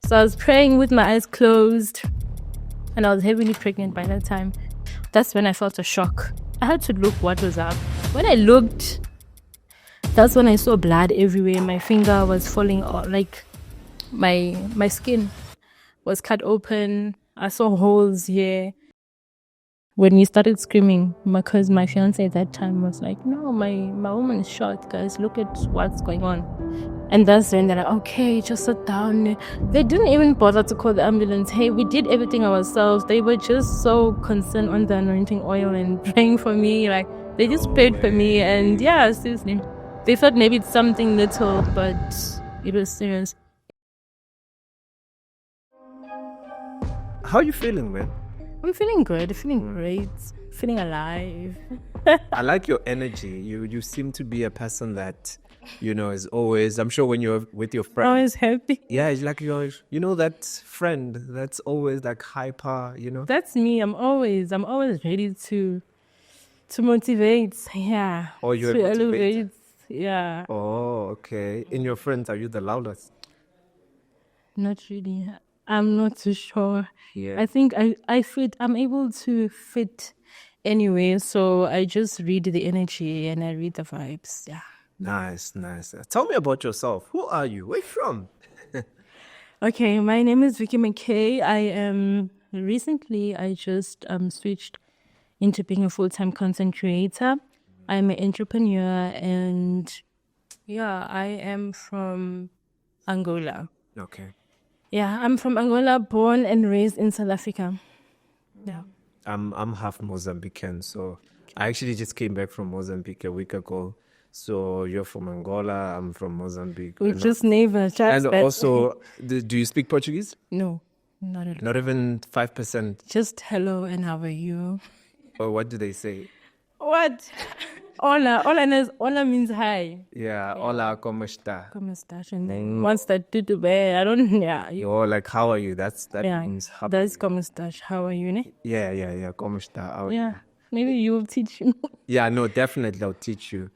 So I was praying with my eyes closed, and I was heavily pregnant by that time. That's when I felt a shock. I had to look what was up. When I looked, that's when I saw blood everywhere. My finger was falling off, like my skin was cut open. I saw holes here. When we started screaming, because my fiance at that time was like, "No, my woman is shot, guys. Look at what's going on." And that's when they're like, "Okay, just sit down." They didn't even bother to call the ambulance. Hey, we did everything ourselves. They were just so concerned on the anointing oil and praying for me. Like, they just prayed for me. And yeah, seriously, they thought maybe it's something little, but it was serious. How you feeling, man? I'm feeling good, feeling great, feeling alive. I like your energy. You seem to be a person that, is always, I'm sure when you're with your friends. Always happy. Yeah, it's like that friend that's always like hyper, That's me. I'm always ready to motivate. Yeah. Or you're a to motivator. elevate. Yeah. Oh, okay. In your friends, are you the loudest? Not really. I'm not too sure. Yeah. I think I fit. I'm able to fit anyway. So I just read the energy and I read the vibes. Yeah. Nice. Tell me about yourself. Who are you? Where you from? Okay, my name is Vicky McKay. I just switched into being a full-time content creator. I'm an entrepreneur, and yeah, I am from Angola. Okay. Yeah, I'm from Angola, born and raised in South Africa. Yeah. I'm half Mozambican, so I actually just came back from Mozambique a week ago. So you're from Angola, I'm from Mozambique. We just neighbors. And also, do you speak Portuguese? No, not at all. Not even 5%. Just hello and how are you? Or what do they say? What? Hola. Hola means hi. Yeah, hola, ¿cómo está? Como estás? And then once that tutu be, I don't, yeah. Or like, how are you? That Yeah, means happy. that's como estás. How are you, ne? Yeah, ¿cómo está? How are you? Yeah, maybe you will teach me. Yeah, no, definitely I'll teach you.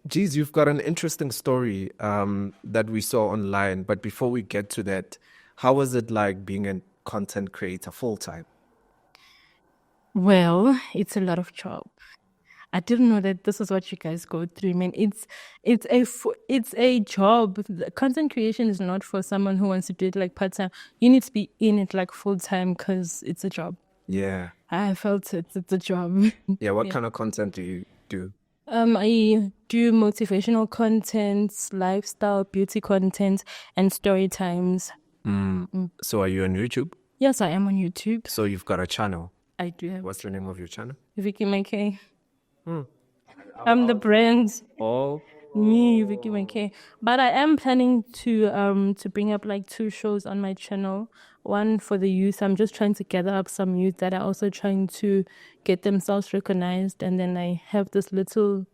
Geez, you've got an interesting story that we saw online. But before we get to that, how was it like being a content creator full time? Well, it's a lot of job. I didn't know that this is what you guys go through. I mean, it's a job. The content creation is not for someone who wants to do it like part time. You need to be in it like full time because it's a job. Yeah. I felt it's a job. Yeah. What kind of content do you do? I do motivational content, lifestyle, beauty content, and story times. So are you on YouTube? Yes, I am on YouTube. So you've got a channel. I do have What's the name of your channel? Vicky McKay. I'm the brand. Oh. Me, Vicky McKay. But I am planning to bring up like 2 shows on my channel. One for the youth. I'm just trying to gather up some youth that are also trying to get themselves recognized, and then I have this little,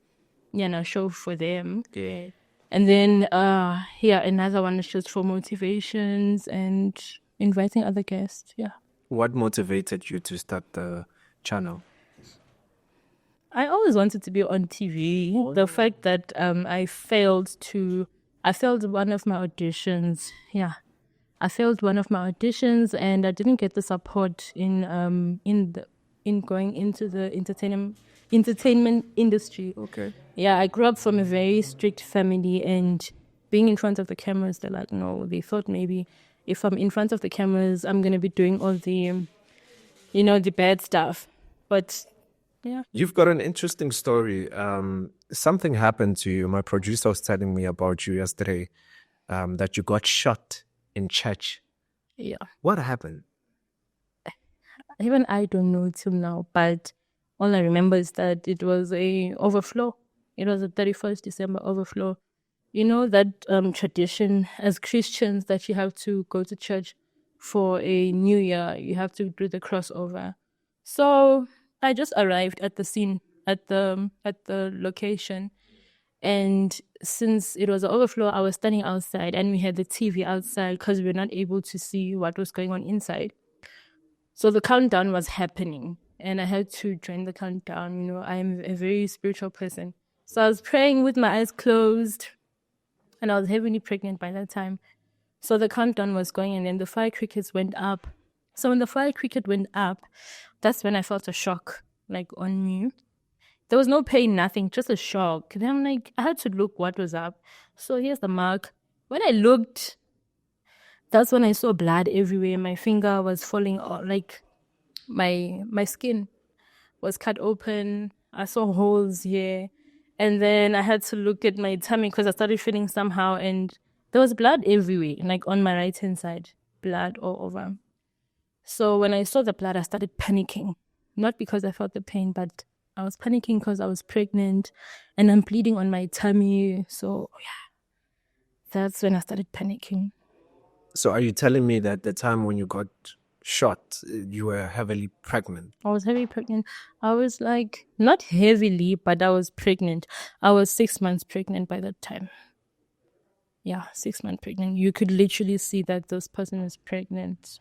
show for them. Yeah. And then another one is just for motivations and inviting other guests. Yeah. What motivated you to start the channel? I always wanted to be on TV. The fact that I failed one of my auditions. Yeah, I failed one of my auditions, and I didn't get the support in going into the entertainment industry. Okay. Yeah, I grew up from a very strict family, and being in front of the cameras, they're like, no. They thought maybe if I'm in front of the cameras, I'm gonna be doing all the, the bad stuff, but. Yeah. You've got an interesting story. Something happened to you. My producer was telling me about you yesterday, that you got shot in church. Yeah. What happened? Even I don't know till now, but all I remember is that it was a overflow. It was a 31st December overflow. You know that tradition as Christians that you have to go to church for a new year. You have to do the crossover. So I just arrived at the scene, at the location, and since it was an overflow, I was standing outside, and we had the TV outside because we were not able to see what was going on inside. So the countdown was happening, and I had to join the countdown. I'm a very spiritual person, so I was praying with my eyes closed, and I was heavily pregnant by that time. So the countdown was going, and then the fire crickets went up. So when the fire cricket went up, that's when I felt a shock, like on me. There was no pain, nothing, just a shock. Then I'm like, I had to look what was up. So here's the mark. When I looked, that's when I saw blood everywhere. My finger was falling off, like my skin was cut open. I saw holes here. And then I had to look at my tummy because I started feeling somehow, and there was blood everywhere, like on my right hand side, blood all over. So when I saw the blood, I started panicking. Not because I felt the pain, but I was panicking because I was pregnant and I'm bleeding on my tummy. So yeah, that's when I started panicking. So are you telling me that the time when you got shot, you were heavily pregnant? I was heavily pregnant. I was like, not heavily, but I was pregnant. I was 6 months pregnant by that time. Yeah, 6 months pregnant. You could literally see that this person is pregnant.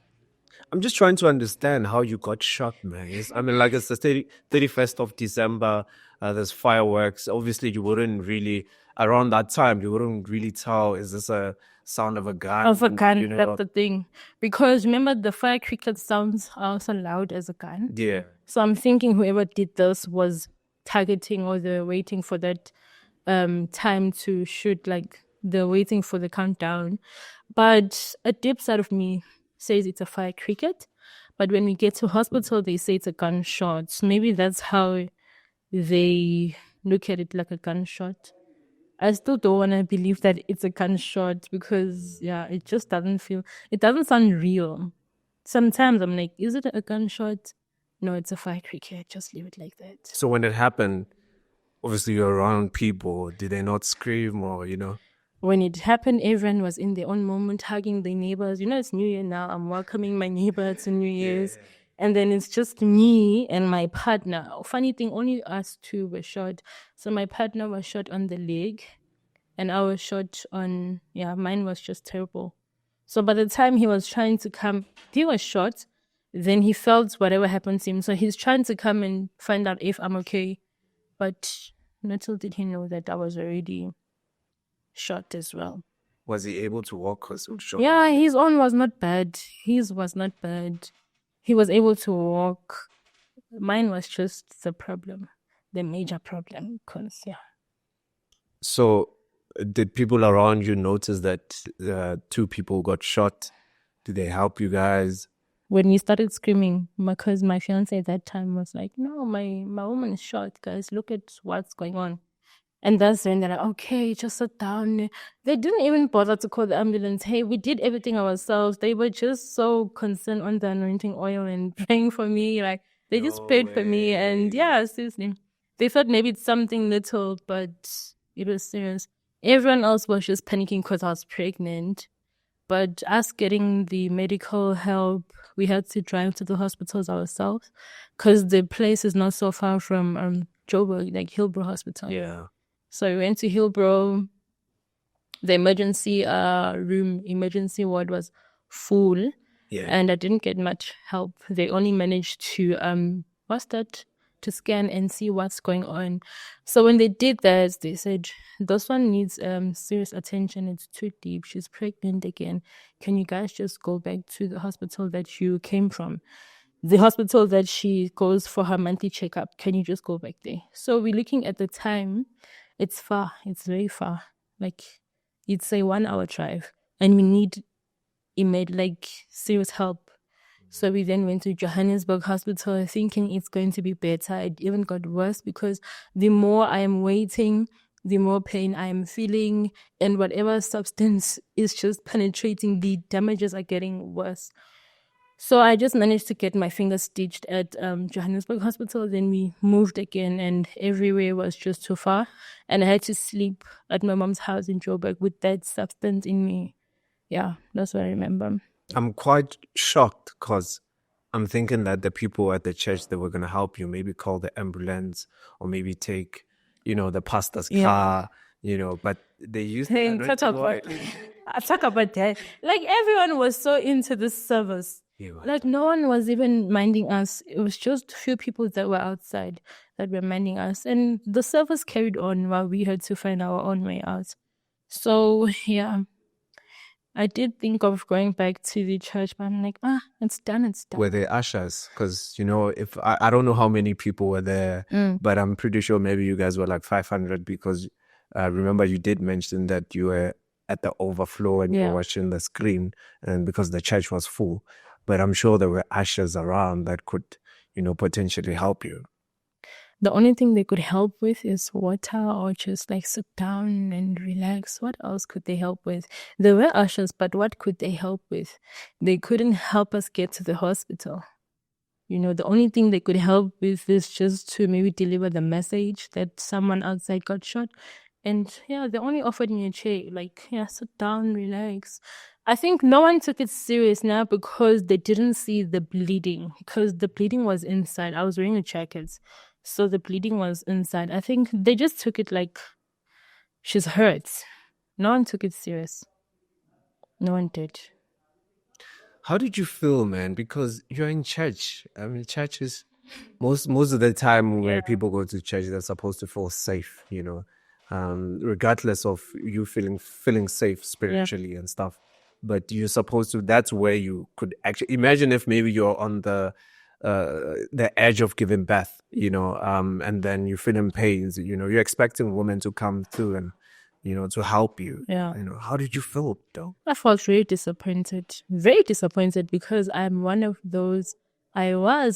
I'm just trying to understand how you got shot, man. I mean, like it's the 31st of December, there's fireworks. Obviously, you wouldn't really, around that time, you wouldn't really tell, is this a sound of a gun? Of a gun, You know? that's the thing. Because remember, the fire cricket sounds are also loud as a gun. Yeah. So I'm thinking whoever did this was targeting, or they're waiting for that time to shoot, like they're waiting for the countdown. But a deep side of me says it's a fire cricket. But when we get to hospital, they say it's a gunshot. So maybe that's how they look at it, like a gunshot. I still don't want to believe that it's a gunshot because, yeah, it just it doesn't sound real. Sometimes I'm like, is it a gunshot? No, it's a fire cricket. Just leave it like that. So when it happened, obviously you're around people. Did they not scream or, When it happened, everyone was in their own moment, hugging their neighbors. It's New Year now. I'm welcoming my neighbor to New Year's. Yeah. And then it's just me and my partner. Funny thing, only us two were shot. So my partner was shot on the leg and I was shot on, mine was just terrible. So by the time he was trying to come, he was shot. Then he felt whatever happened to him. So he's trying to come and find out if I'm okay. But little did he know that I was already shot as well. Was he able to walk? Yeah, his own was not bad. His was not bad. He was able to walk. Mine was just the problem, the major problem, because, So did people around you notice that 2 people got shot? Did they help you guys? When we started screaming, because my fiance at that time was like, no, my woman is shot, guys. Look at what's going on. And that's when they're like, okay, just sit down. They didn't even bother to call the ambulance. Hey, we did everything ourselves. They were just so concerned on the anointing oil and praying for me. Like, they just prayed for me. And yeah, seriously. They thought maybe it's something little, but it was serious. Everyone else was just panicking because I was pregnant. But us getting the medical help, we had to drive to the hospitals ourselves because the place is not so far from Joburg, like Hillbrow Hospital. Yeah. So we went to Hillbrow. The emergency emergency ward was full. Yeah. And I didn't get much help. They only managed to to scan and see what's going on. So when they did that, they said, this one needs serious attention. It's too deep. She's pregnant again. Can you guys just go back to the hospital that you came from? The hospital that she goes for her monthly checkup. Can you just go back there? So we're looking at the time. It's far. It's very far. Like, it's a 1 hour drive. And we need serious help. So we then went to Johannesburg Hospital thinking it's going to be better. It even got worse because the more I am waiting, the more pain I am feeling. And whatever substance is just penetrating, the damages are getting worse. So I just managed to get my finger stitched at Johannesburg Hospital. Then we moved again and everywhere was just too far. And I had to sleep at my mom's house in Joburg with that substance in me. Yeah, that's what I remember. I'm quite shocked because I'm thinking that the people at the church that were going to help you maybe call the ambulance or maybe take, the pastor's car, but they used to talk about that. Like, everyone was so into this service. Like, no one was even minding us. It was just a few people that were outside that were minding us. And the service carried on while we had to find our own way out. So, yeah. I did think of going back to the church, but I'm like, it's done, it's done. Were there ushers? Because, if I don't know how many people were there, but I'm pretty sure maybe you guys were like 500 because remember you did mention that you were at the overflow and you were watching the screen and because the church was full. But I'm sure there were ushers around that could, potentially help you. The only thing they could help with is water or just like sit down and relax. What else could they help with? There were ushers, but what could they help with? They couldn't help us get to the hospital. The only thing they could help with is just to maybe deliver the message that someone outside got shot. And they only offered me a chair, like, sit down, relax. I think no one took it serious now because they didn't see the bleeding, because the bleeding was inside. I was wearing a jacket, so the bleeding was inside. I think they just took it like she's hurt. No one took it serious. No one did. How did you feel, man? Because you're in church. I mean, church is most of the time when people go to church, they're supposed to feel safe, regardless of you feeling safe spiritually and stuff. But you're supposed to. That's where you could actually imagine if maybe you're on the edge of giving birth, and then you feel in pains. You're expecting women to come through and to help you. Yeah. How did you feel, though? I felt very disappointed because I was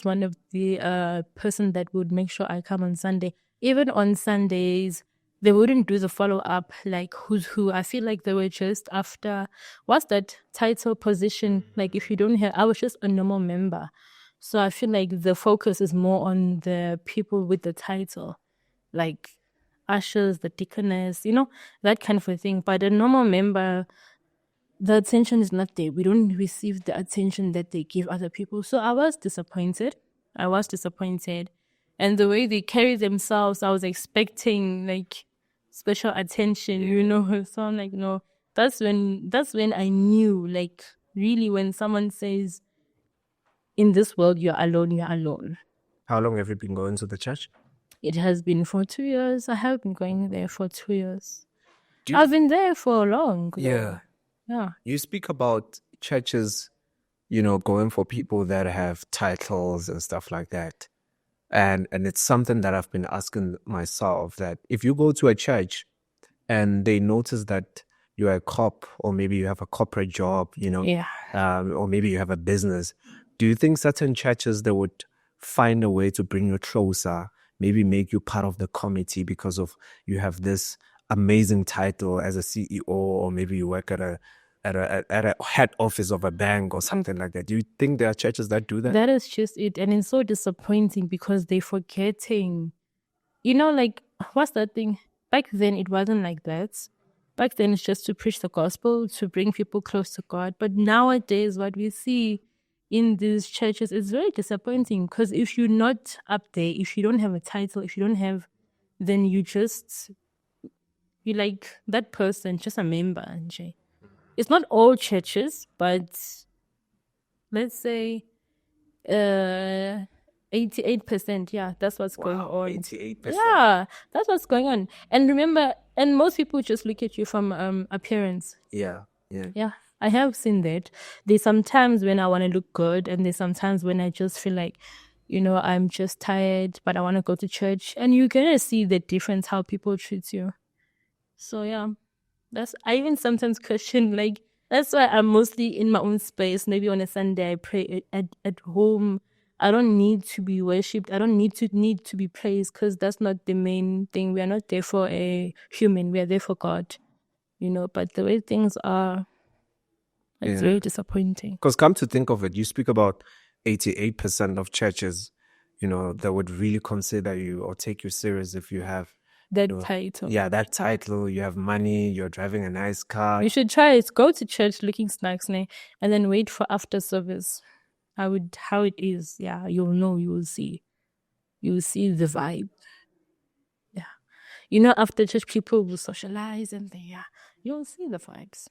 one of the person that would make sure I come on Sunday. Even on Sundays, they wouldn't do the follow-up, like who's who. I feel like they were just after, what's that title position? Like if you don't have, I was just a normal member. So I feel like the focus is more on the people with the title, like ushers, the deaconess, that kind of a thing. But a normal member, the attention is not there. We don't receive the attention that they give other people. So I was disappointed. And the way they carry themselves, I was expecting like special attention, So I'm like, no, that's when I knew, like, really when someone says, in this world, you're alone. How long have you been going to the church? It has been for 2 years. I have been going there for 2 years. I've been there for long. Yeah. Yeah. You speak about churches, going for people that have titles and stuff like that. And it's something that I've been asking myself, that if you go to a church and they notice that you're a cop or maybe you have a corporate job, or maybe you have a business, do you think certain churches, they would find a way to bring you closer, maybe make you part of the committee because of you have this amazing title as a CEO, or maybe you work at a head office of a bank or something like that? Do you think there are churches that do that? That is just it. And it's so disappointing because they're forgetting, like, what's that thing? Back then, it wasn't like that. Back then, it's just to preach the gospel, to bring people close to God. But nowadays, what we see in these churches is very disappointing, because if you're not up there, if you don't have a title, if you don't have, then you're like that person, just a member, Anjay. It's not all churches, but let's say 88%. Yeah, that's what's going on. 88%. Yeah, that's what's going on. And remember, and most people just look at you from appearance. Yeah. I have seen that. There's sometimes when I want to look good, and there's sometimes when I just feel like, I'm just tired, but I want to go to church. And you're going to see the difference how people treat you. So, yeah, I even sometimes question, like, that's why I'm mostly in my own space. Maybe on a Sunday I pray at home. I don't need to be worshipped. I don't need to be praised, because that's not the main thing. We are not there for a human. We are there for God, But the way things are, it's very disappointing. Because come to think of it, you speak about 88% of churches, that would really consider you or take you serious if you have that title. Yeah, that title. You have money, you're driving a nice car. You should try it. Go to church looking snacks, and then wait for after service. How it is. Yeah, you'll know, you will see. You will see the vibe. Yeah. After church, people will socialize, and you'll see the vibes.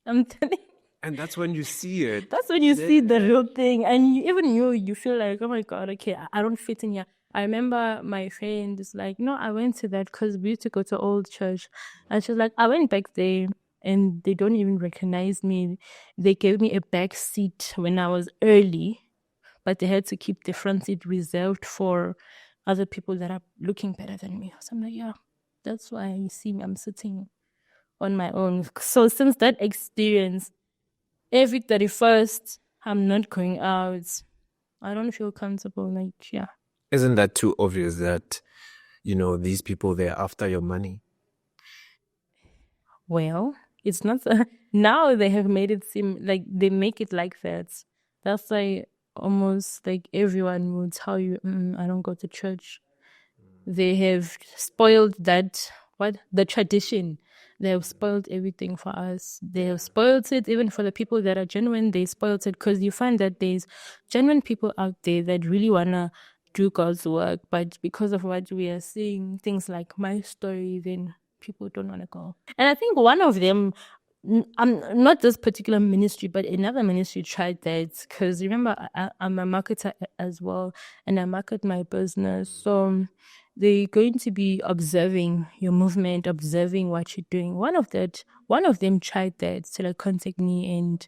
I'm telling you. And that's when you see it. That's when you see the real thing. And you feel like, oh my God, okay, I don't fit in here. I remember my friend is like, no, I went to that because we used to go to old church. And she was like, I went back there and they don't even recognize me. They gave me a back seat when I was early, but they had to keep the front seat reserved for other people that are looking better than me. So I'm like, yeah, that's why you see me. I'm sitting on my own. So since that experience, every 31st, I'm not going out. I don't feel comfortable. Like, yeah. Isn't that too obvious that, these people, they're after your money? Well, it's not. Now they have made it seem like they make it like that. That's why almost like everyone will tell you, I don't go to church. They have spoiled that, the tradition. They have spoiled everything for us. They have spoiled it even for the people that are genuine. They spoiled it because you find that there's genuine people out there that really want to do God's work. But because of what we are seeing, things like my story, then people don't want to go. And I think one of them, not this particular ministry, but another ministry tried that. Because remember, I'm a marketer as well, and I market my business. So they're going to be observing your movement, observing what you're doing. One of them tried that to like contact me and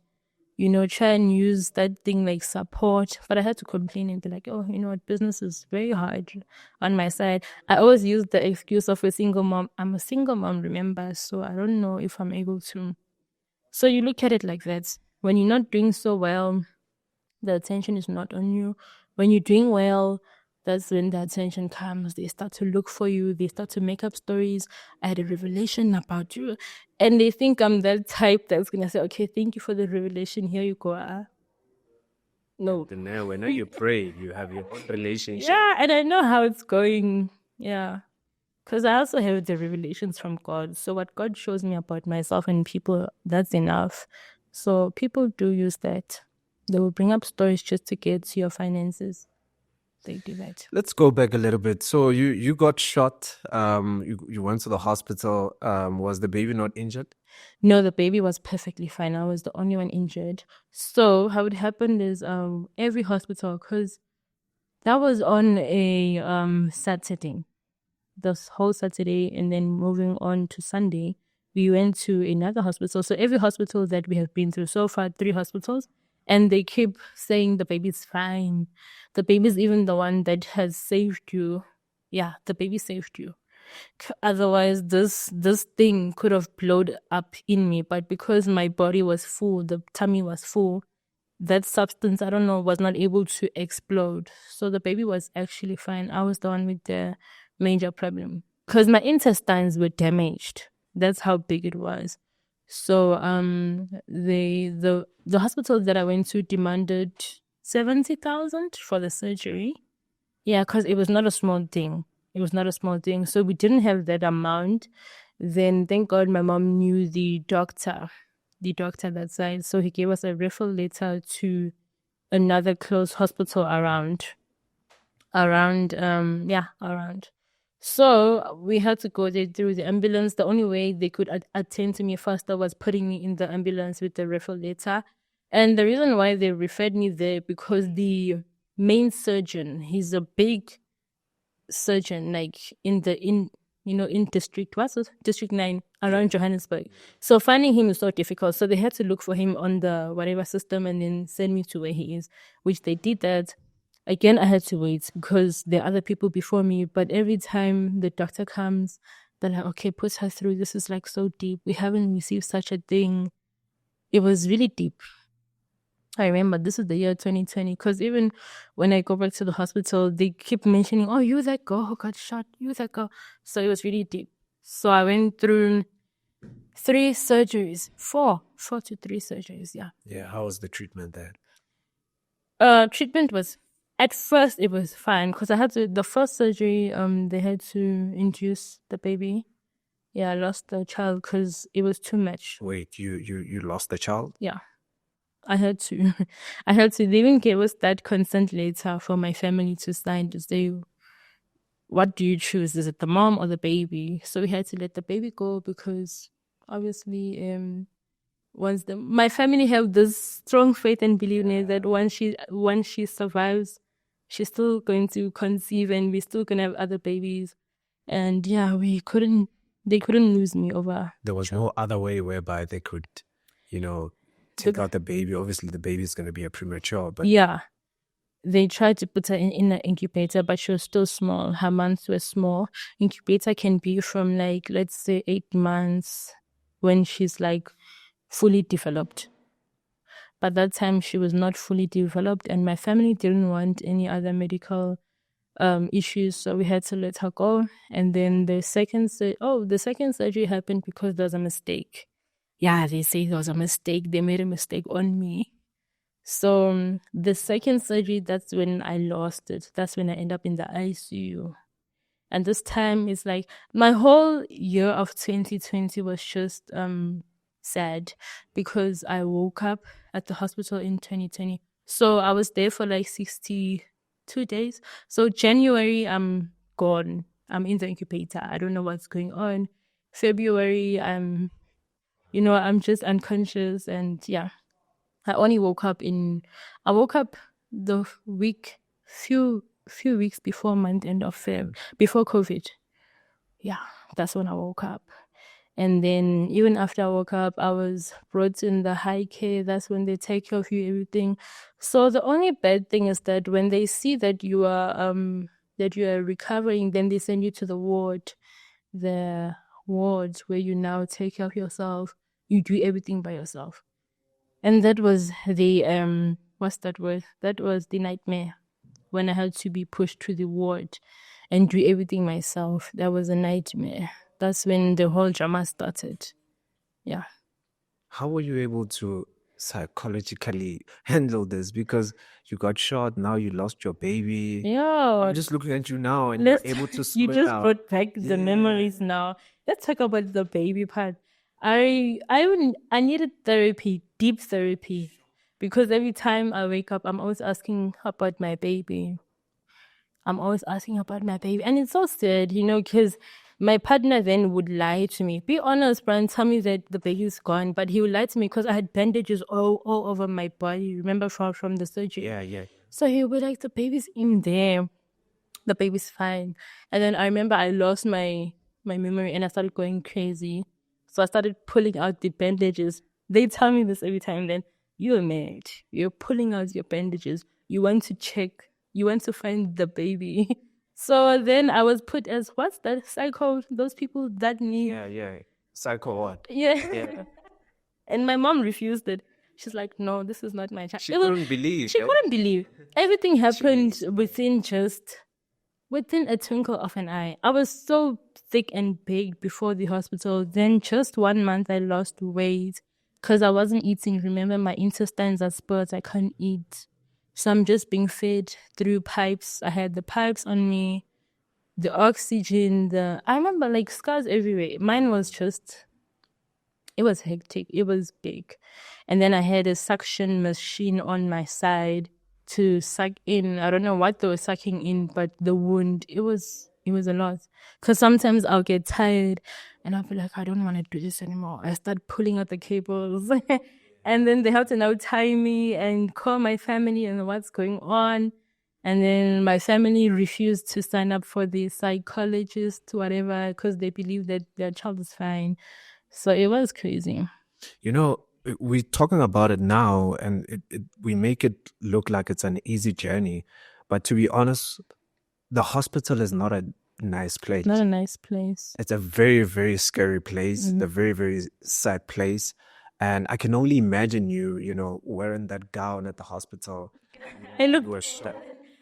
try and use that thing like support. But I had to complain and be like, oh, you know what, business is very hard on my side. I always use the excuse of a single mom. I'm a single mom, remember, so I don't know if I'm able to. So you look at it like that. When you're not doing so well, the attention is not on you. When you're doing well, that's when the attention comes. They start to look for you. They start to make up stories. I had a revelation about you. And they think I'm that type that's going to say, okay, thank you for the revelation. Here you go. No. Then now, when you pray, you have your own relationship. Yeah, and I know how it's going. Yeah. Because I also have the revelations from God. So what God shows me about myself and people, that's enough. So people do use that. They will bring up stories just to get to your finances. They do that. Let's go back a little bit. So you got shot. You went to the hospital. Was the baby not injured? No, the baby was perfectly fine. I was the only one injured. So how it happened is every hospital, because that was on a Saturday, this whole Saturday, and then moving on to Sunday, we went to another hospital. So every hospital that we have been through so far, 3 hospitals, and they keep saying the baby's fine. The baby's even the one that has saved you. Yeah, the baby saved you. Otherwise, this thing could have blown up in me. But because my body was full, the tummy was full, that substance, I don't know, was not able to explode. So the baby was actually fine. I was the one with the major problem because my intestines were damaged. That's how big it was. So the hospital that I went to demanded 70,000 for the surgery. Yeah, because it was not a small thing. It was not a small thing. So we didn't have that amount. Then thank God my mom knew the doctor that side. So he gave us a referral letter to another close hospital around. So we had to go there through the ambulance. The only way they could attend to me faster was putting me in the ambulance with the referral letter. And the reason why they referred me there, because the main surgeon, he's a big surgeon, like in district 9 around Johannesburg. So finding him is so difficult. So they had to look for him on the whatever system and then send me to where he is, which they did that. Again, I had to wait because there are other people before me. But every time the doctor comes, they're like, okay, put her through. This is like so deep. We haven't received such a thing. It was really deep. I remember this is the year 2020 because even when I go back to the hospital, they keep mentioning, oh, you that girl who got shot, you that girl. So it was really deep. So I went through 3 surgeries, 4 to 3 surgeries, yeah. Yeah, how was the treatment then? Treatment was, at first it was fine because the first surgery, they had to induce the baby. Yeah, I lost the child because it was too much. Wait, you lost the child? Yeah. I had to. They even gave us that consent letter for my family to sign to say, what do you choose? Is it the mom or the baby? So we had to let the baby go because obviously my family have this strong faith and belief that once she survives, she's still going to conceive and we're still going to have other babies. And yeah, we couldn't They couldn't lose me over. There was no other way whereby they could, take out the baby. Obviously, the baby is going to be a premature, but Yeah. They tried to put her in an incubator, but she was still small. Her months were small. Incubator can be from like, let's say 8 months when she's like fully developed. But that time she was not fully developed, and my family didn't want any other medical issues, so we had to let her go. And then the second surgery happened because there was a mistake. Yeah, they say there was a mistake. They made a mistake on me. So the second surgery, that's when I lost it. That's when I end up in the ICU. And this time it's like my whole year of 2020 was just sad because I woke up at the hospital in 2020. So I was there for like 62 days. So January, I'm gone. I'm in the incubator. I don't know what's going on. February, I'm just unconscious, and yeah. I woke up the few weeks before month end of Feb, before COVID. Yeah, that's when I woke up. And then even after I woke up, I was brought in the high care. That's when they take care of you, everything. So the only bad thing is that when they see that you are recovering, then they send you to the wards where you now take care of yourself. You do everything by yourself. And that was the what's that word? That was the nightmare when I had to be pushed to the ward and do everything myself. That was a nightmare. That's when the whole drama started. Yeah. How were you able to psychologically handle this? Because you got shot, now you lost your baby. Yeah. I'm just looking at you now and you're able to You sweat just out. brought back the memories now. Let's talk about the baby part. I needed therapy, deep therapy, because every time I wake up, I'm always asking about my baby. And it's so sad, because my partner then would lie to me. Be honest, Brian, tell me that the baby's gone. But he would lie to me because I had bandages all over my body, remember, from the surgery. Yeah. So he would be like, the baby's in there. The baby's fine. And then I remember I lost my memory and I started going crazy. So I started pulling out the bandages. They tell me this every time. Then, you're mad. You're pulling out your bandages. You want to check. You want to find the baby. So then I was put as, what's that? Psycho, those people that need. Yeah. Psycho what? Yeah. And my mom refused it. She's like, no, this is not my child. She couldn't believe. She couldn't believe. Everything happened within a twinkle of an eye. I was so thick and big before the hospital. Then just 1 month, I lost weight because I wasn't eating. Remember, my intestines are spurred. I can't eat. So I'm just being fed through pipes. I had the pipes on me, the oxygen, I remember like scars everywhere. Mine was it was hectic. It was big. And then I had a suction machine on my side to suck in. I don't know what they were sucking in, but the wound, it was a lot. Because sometimes I'll get tired and I'll be like, I don't want to do this anymore. I start pulling out the cables. And then they have to now tie me and call my family and what's going on. And then my family refused to sign up for the psychologist, whatever, because they believe that their child is fine. So it was crazy. We're talking about it now and we make it look like it's an easy journey. But to be honest, the hospital is not a nice place. Not a nice place. It's a very, very scary place, a very, very sad place. And I can only imagine you, wearing that gown at the hospital. I look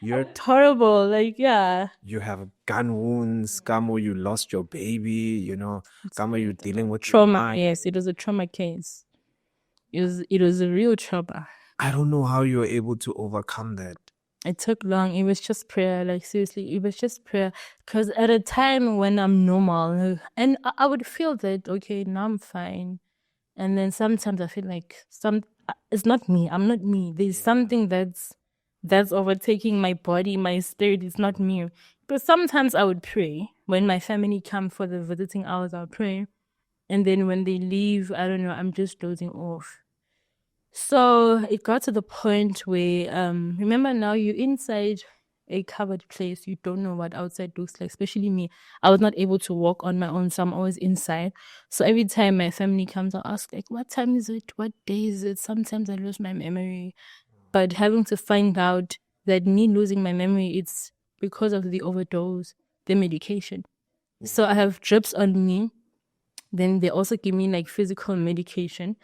You're horrible. Like, yeah. You have gun wounds. Kamo, you lost your baby. Kamo, you're dealing with trauma. Yes, it was a trauma case. It was a real trauma. I don't know how you were able to overcome that. It took long. It was just prayer. Like, seriously, it was just prayer. Because at a time when I'm normal, and I would feel that, okay, now I'm fine. And then sometimes I feel like it's not me. I'm not me. There's something that's overtaking my body, my spirit. It's not me. But sometimes I would pray. When my family come for the visiting hours, I'll pray. And then when they leave, I don't know, I'm just dozing off. So it got to the point where, remember now you're inside a covered place. You don't know what outside looks like, especially me. I was not able to walk on my own, so I'm always inside. So every time my family comes, I'll ask, like, what time is it? What day is it? Sometimes I lose my memory. But having to find out that me losing my memory, it's because of the overdose, the medication. So I have drips on me. Then they also give me like physical medication.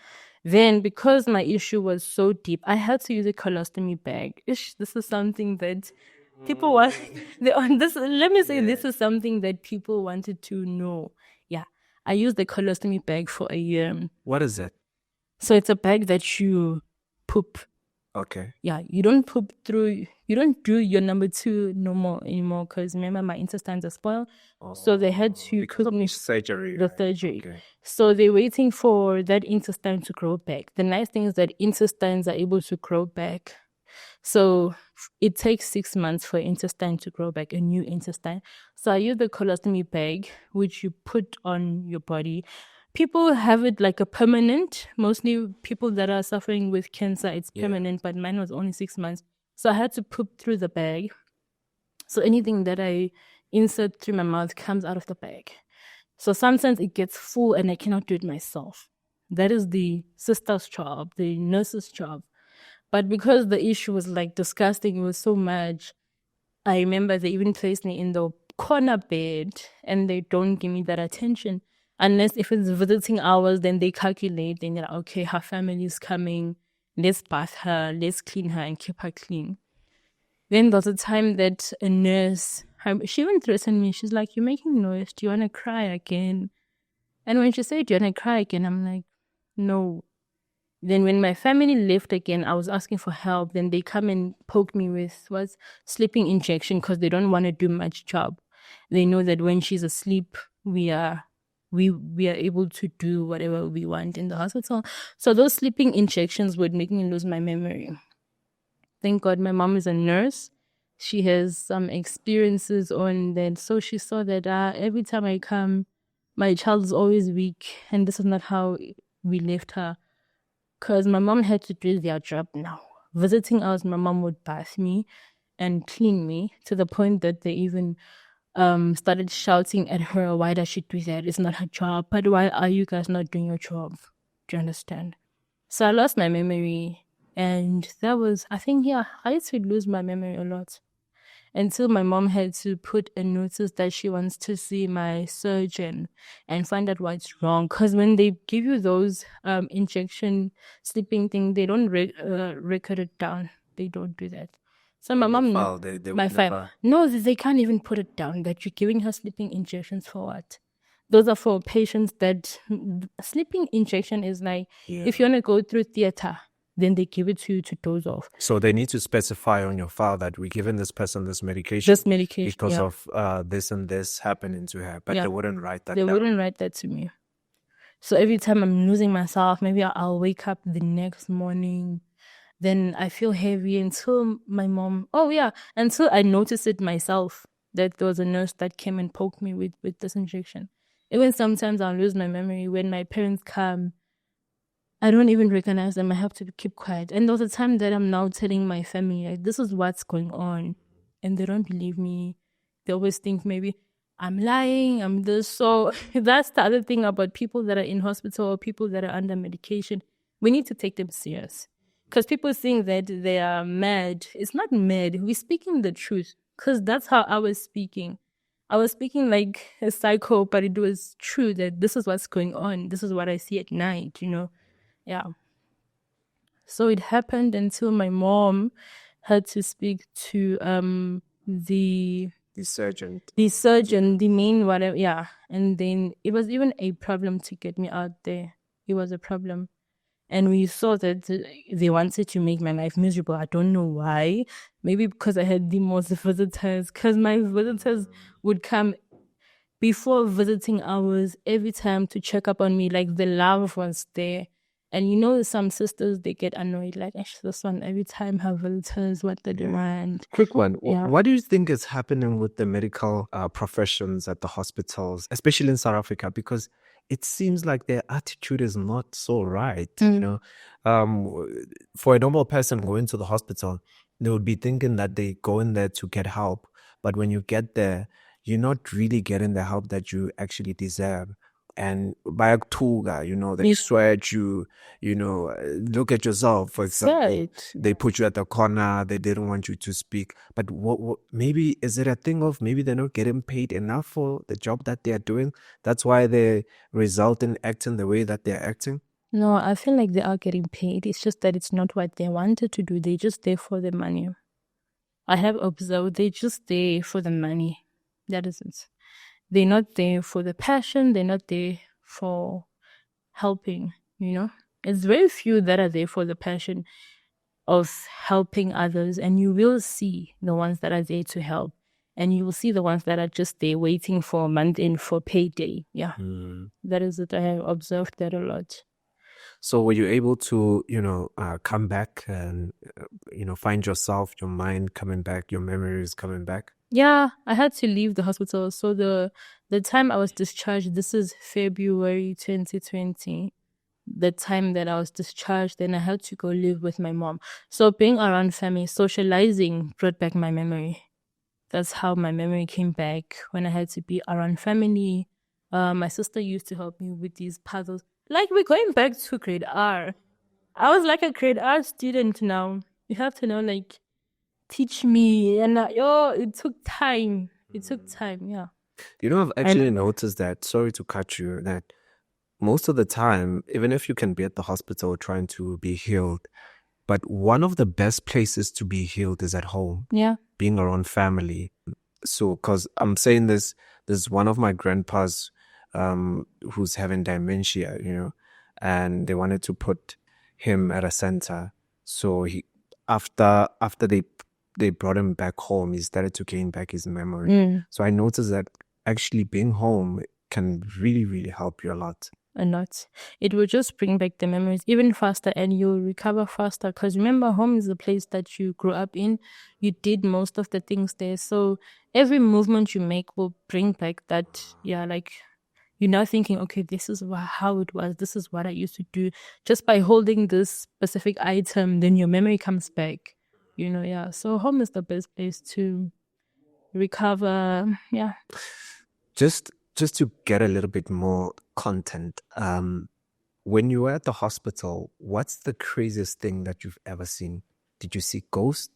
Then because my issue was so deep, I had to use a colostomy bag. This is something that people want. Let me say, this is something that people wanted to know. Yeah, I used the colostomy bag for a year. What is it? So it's a bag that you poop. Okay. Yeah, you don't poop through. You don't do your number 2 no more anymore, because remember my intestines are spoiled. So they had to put me Surgery. the right? surgery. Okay. So they're waiting for that intestine to grow back. The nice thing is that intestines are able to grow back. So it takes 6 months for intestine to grow back, a new intestine. So I use the colostomy bag, which you put on your body. People have it like a permanent. Mostly people that are suffering with cancer, it's permanent, but mine was only 6 months. So I had to poop through the bag. So anything that I insert through my mouth comes out of the bag. So sometimes it gets full and I cannot do it myself. That is the sister's job, the nurse's job. But because the issue was like disgusting, it was so much. I remember they even placed me in the corner bed and they don't give me that attention. Unless if it's visiting hours, then they calculate, then they're like, okay, her family is coming, let's bath her, let's clean her and keep her clean. Then there was a time that a nurse, she even threatened me. She's like, you're making noise. Do you want to cry again? And when she said, do you want to cry again? I'm like, no. Then when my family left again, I was asking for help. Then they come and poke me with sleeping injection, because they don't want to do much job. They know that when she's asleep, we are able to do whatever we want in the hospital. So those sleeping injections would make me lose my memory. Thank God my mom is a nurse. She has some experiences on that. So she saw that every time I come, my child is always weak. And this is not how we left her. Because my mom had to do their job now. Visiting hours, my mom would bath me and clean me, to the point that they even started shouting at her, why does she do that? It's not her job. But why are you guys not doing your job? Do you understand? So I lost my memory. And that was, I think, I used to lose my memory a lot. Until my mom had to put a notice that she wants to see my surgeon and find out what's wrong. Because when they give you those injection sleeping thing, they don't record it down. They don't do that. So my mom, my file. No, they can't even put it down that you're giving her sleeping injections for what? Those are for patients that sleeping injection is like, if you want to go through theater, then they give it to you to doze off. So they need to specify on your file that we're giving this person this medication. Because of this and this happening to her. But they wouldn't write that down. They wouldn't write that to me. So every time I'm losing myself, maybe I'll wake up the next morning. Then I feel heavy until my mom, until I noticed it myself, that there was a nurse that came and poked me with this injection. Even sometimes I'll lose my memory when my parents come. I don't even recognize them. I have to keep quiet. And there was a time that I'm now telling my family, like, this is what's going on. And they don't believe me. They always think maybe I'm lying, I'm this. So that's the other thing about people that are in hospital or people that are under medication. We need to take them serious. Because people think that they are mad. It's not mad. We're speaking the truth. Because that's how I was speaking. I was speaking like a psycho, but it was true that this is what's going on. This is what I see at night, you know. Yeah. So it happened until my mom had to speak to the surgeon, the main whatever. Yeah. And then it was even a problem to get me out there. It was a problem. And we saw that they wanted to make my life miserable. I don't know why. Maybe because I had the most visitors. Because my visitors would come before visiting hours every time to check up on me. Like the love was there. And you know, some sisters, they get annoyed. Like, this one, every time her visitors, what they demand. Quick one. Yeah. What do you think is happening with the medical professions at the hospitals, especially in South Africa? Because it seems like their attitude is not so right. You know, for a normal person going to the hospital, they would be thinking that they go in there to get help. But when you get there, you're not really getting the help that you actually deserve. And by Tuga, you know, they swear at you, you know, look at yourself, for example. Right. They put you at the corner, they didn't want you to speak. But what maybe is it a thing of maybe they're not getting paid enough for the job that they're doing? That's why they result in acting the way that they're acting? No, I feel like they are getting paid. It's just that it's not what they wanted to do. They're just there for the money. I have observed they're just there for the money. That is it. They're not there for the passion. They're not there for helping, you know. It's very few that are there for the passion of helping others. And you will see the ones that are there to help. And you will see the ones that are just there waiting for a month in for payday. Yeah. That is it. I have observed that a lot. So were you able to, you know, come back and, you know, find yourself, your mind coming back, your memories coming back? Yeah, I had to leave the hospital. So the time I was discharged, this is February 2020, the time that I was discharged, then I had to go live with my mom. So being around family, socializing brought back my memory. That's how my memory came back, when I had to be around family. My sister used to help me with these puzzles. Like, we're going back to grade R. I was like a grade R student now. You have to know, like, teach me. And it took time. It took time, yeah. You know, I've actually noticed that, sorry to cut you, that most of the time, even if you can be at the hospital trying to be healed, but one of the best places to be healed is at home. Yeah. Being around family. So, because I'm saying this, there's one of my grandpas who's having dementia, you know, and they wanted to put him at a center. So he, after they brought him back home, he started to gain back his memory. So I noticed that actually being home can really, really help you a lot. A lot. It will just bring back the memories even faster, and you'll recover faster. Because remember, home is the place that you grew up in. You did most of the things there. So every movement you make will bring back that, like, you're now thinking, okay, this is how it was. This is what I used to do. Just by holding this specific item, then your memory comes back. You know, yeah. So home is the best place to recover. Yeah. Just to get a little bit more content, when you were at the hospital, what's the craziest thing that you've ever seen? Did you see ghosts?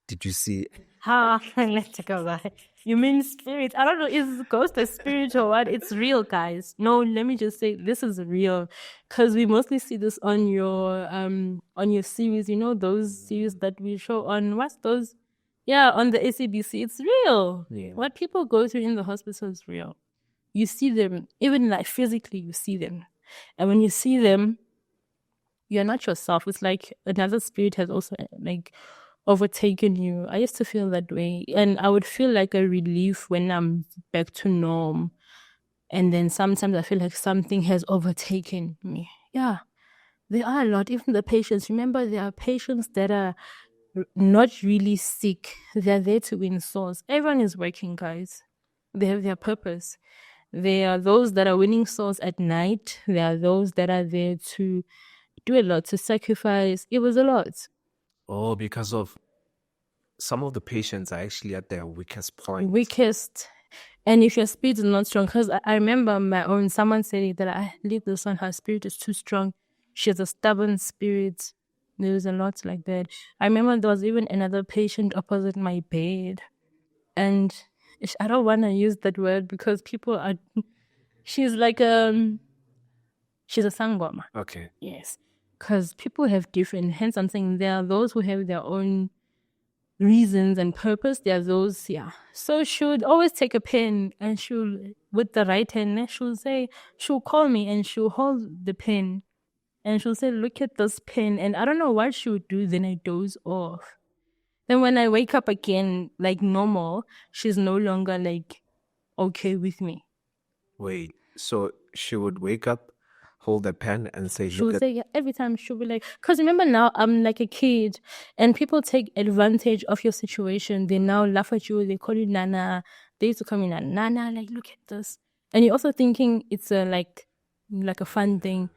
Did you see... Let's go back. You mean spirit? I don't know, is ghost a spirit or what? It's real, guys. No, let me just say this is real, because we mostly see this on your series. You know, those series that we show on, what's those? Yeah, on the SABC. It's real. Yeah. What people go through in the hospital is real. You see them, even like physically, you see them. And when you see them, you're not yourself. It's like another spirit has also like overtaken you. I used to feel that way. And I would feel like a relief when I'm back to norm. And then sometimes I feel like something has overtaken me. Yeah, there are a lot. Even the patients. Remember, there are patients that are not really sick. They're there to win souls. Everyone is working, guys. They have their purpose. There are those that are winning souls at night. There are those that are there to do a lot, to sacrifice. It was a lot. Oh, because of some of the patients are actually at their weakest point. Weakest. And if your spirit is not strong, because I remember someone said that I leave this one, her spirit is too strong. She has a stubborn spirit. There was a lot like that. I remember there was even another patient opposite my bed. And I don't want to use that word because people are... She's like she's a sangoma. Okay. Yes. Because people have different... Hence, I'm saying there are those who have their own reasons and purpose. There are those, So she would always take a pen and with the right hand, she'll call me and she'll hold the pen. And she'll say, look at this pen. And I don't know what she would do. Then I doze off. Then when I wake up again, like normal, she's no longer like okay with me. Wait, so she would wake up, hold the pen and say... She would say, yeah, every time she'll be like... Because remember now, I'm like a kid and people take advantage of your situation. They now laugh at you. They call you Nana. They used to call me Nana, like, look at this. And you're also thinking it's like like a fun thing.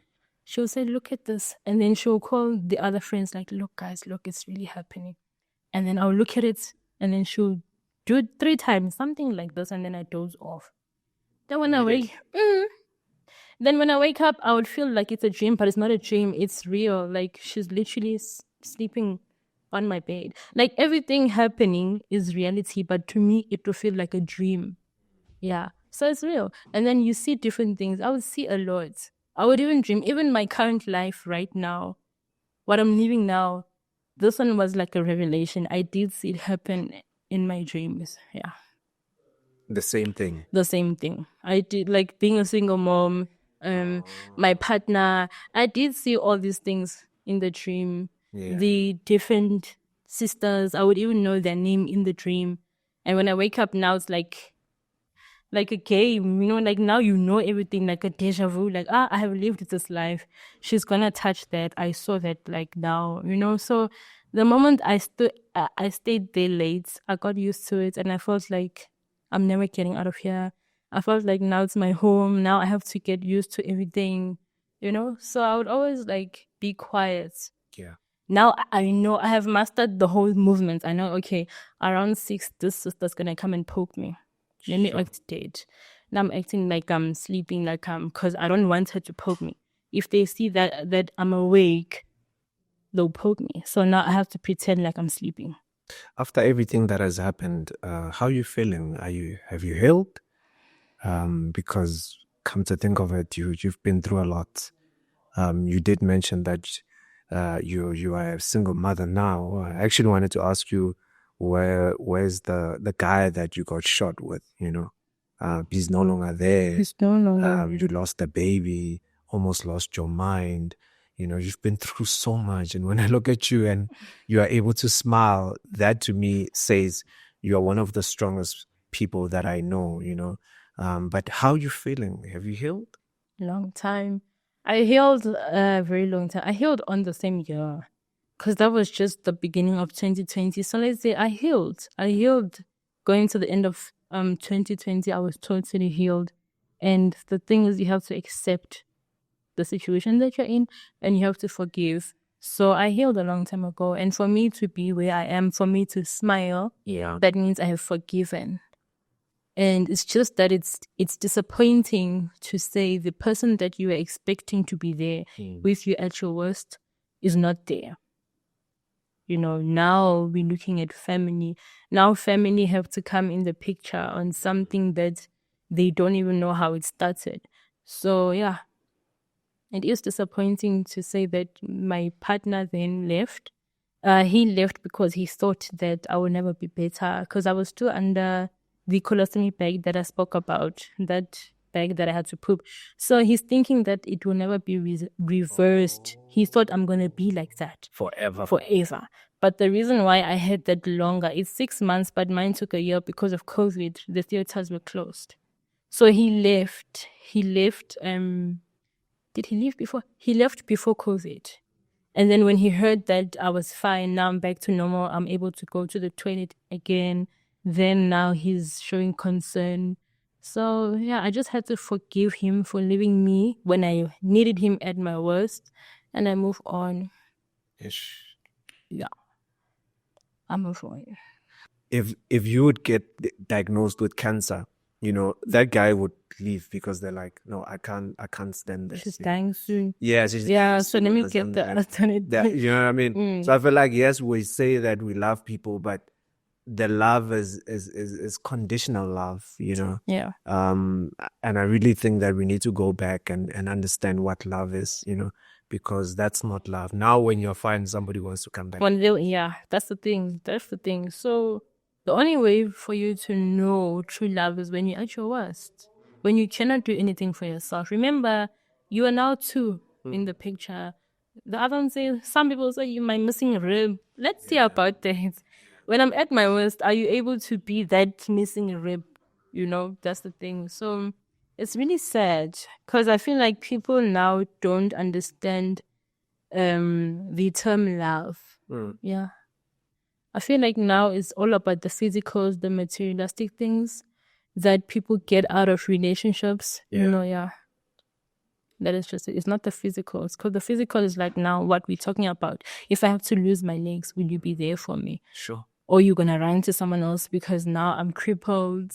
She'll say, look at this. And then she'll call the other friends like, look guys, look, it's really happening. And then I'll look at it and then she'll do it 3 times, something like this, and then I doze off. Then when I wake up, I would feel like it's a dream, but it's not a dream. It's real. Like she's literally sleeping on my bed. Like everything happening is reality, but to me, it will feel like a dream. Yeah. So it's real. And then you see different things. I would see a lot. I would even dream, even my current life right now, what I'm living now, this one was like a revelation. I did see it happen in my dreams. Yeah. The same thing. The same thing. I did, like being a single mom, my partner. I did see all these things in the dream. Yeah. The different sisters, I would even know their name in the dream. And when I wake up now, it's like a game, like now you know everything, like a deja vu, like, I have lived this life. She's gonna touch that. I saw that, like now, So the moment I stayed there late, I got used to it and I felt like I'm never getting out of here. I felt like now it's my home. Now I have to get used to everything, So I would always like be quiet. Yeah. Now I know I have mastered the whole movement. I know, okay, around 6, this sister's gonna come and poke me. Let me act dead. Now I'm acting like I'm sleeping, like because I don't want her to poke me. If they see that I'm awake, they'll poke me. So now I have to pretend like I'm sleeping. After everything that has happened, how are you feeling? Have you healed? Because come to think of it, you've been through a lot. You did mention that you are a single mother now. I actually wanted to ask you, where's the guy that you got shot with? He's no longer there. He's no longer. You lost a baby, almost lost your mind. You've been through so much. And when I look at you and you are able to smile, that to me says you are one of the strongest people that I know, But how are you feeling? Have you healed? Long time. I healed a very long time. I healed on the same year because that was just the beginning of 2020. So let's say I healed. Going to the end of 2020. I was totally healed. And the thing is, you have to accept the situation that you're in and you have to forgive. So I healed a long time ago. And for me to be where I am, for me to smile, that means I have forgiven. And it's just that it's disappointing to say the person that you were expecting to be there with you at your worst is not there. Now we're looking at family. Now family have to come in the picture on something that they don't even know how it started. So yeah, it is disappointing to say that my partner then left. He left because he thought that I would never be better because I was still under the colostomy bag that I spoke about, that bag that I had to poop. So he's thinking that it will never be reversed. He thought I'm going to be like that. Forever. But the reason why I had that longer, it's 6 months, but mine took a year because of COVID. The theaters were closed. So he left. Did he leave before? He left before COVID. And then when he heard that I was fine, now I'm back to normal, I'm able to go to the toilet again. Then now he's showing concern. So yeah, I just had to forgive him for leaving me when I needed him at my worst. And I move on. Ish. Yeah. I move on. If you would get diagnosed with cancer, that guy would leave because they're like, no, I can't stand this. She's dying soon. Yeah, so let me get the alternate. You know what I mean? So I feel like, yes, we say that we love people, but the love is conditional love, Yeah. And I really think that we need to go back and understand what love is, because that's not love. Now when you're fine, somebody wants to come back. That's the thing. So the only way for you to know true love is when you're at your worst, when you cannot do anything for yourself. Remember, you are now 2 in the picture. The other one says, some people say you my missing rib. Let's see about that. When I'm at my worst, are you able to be that missing rib? That's the thing. So it's really sad because I feel like people now don't understand the term love. Yeah. I feel like now it's all about the physicals, the materialistic things that people get out of relationships. Yeah. That is just it. It's not the physical. Because the physical is like now what we're talking about. If I have to lose my legs, will you be there for me? Sure. Or you're going to run to someone else because now I'm crippled.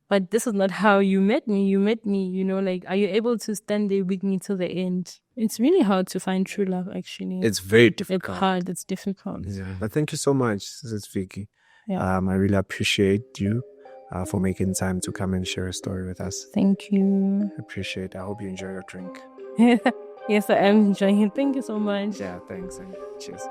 But this is not how you met me. You met me, you know, like, are you able to stand there with me till the end? It's really hard to find true love, actually. It's very It's difficult. hard. It's difficult. Yeah. But thank you so much, Sis Vicky. Yeah. I really appreciate you for making time to come and share a story with us. Thank you. Appreciate it. I hope you enjoy your drink. Yes, I am enjoying it. Thank you so much. Yeah, thanks. And cheers.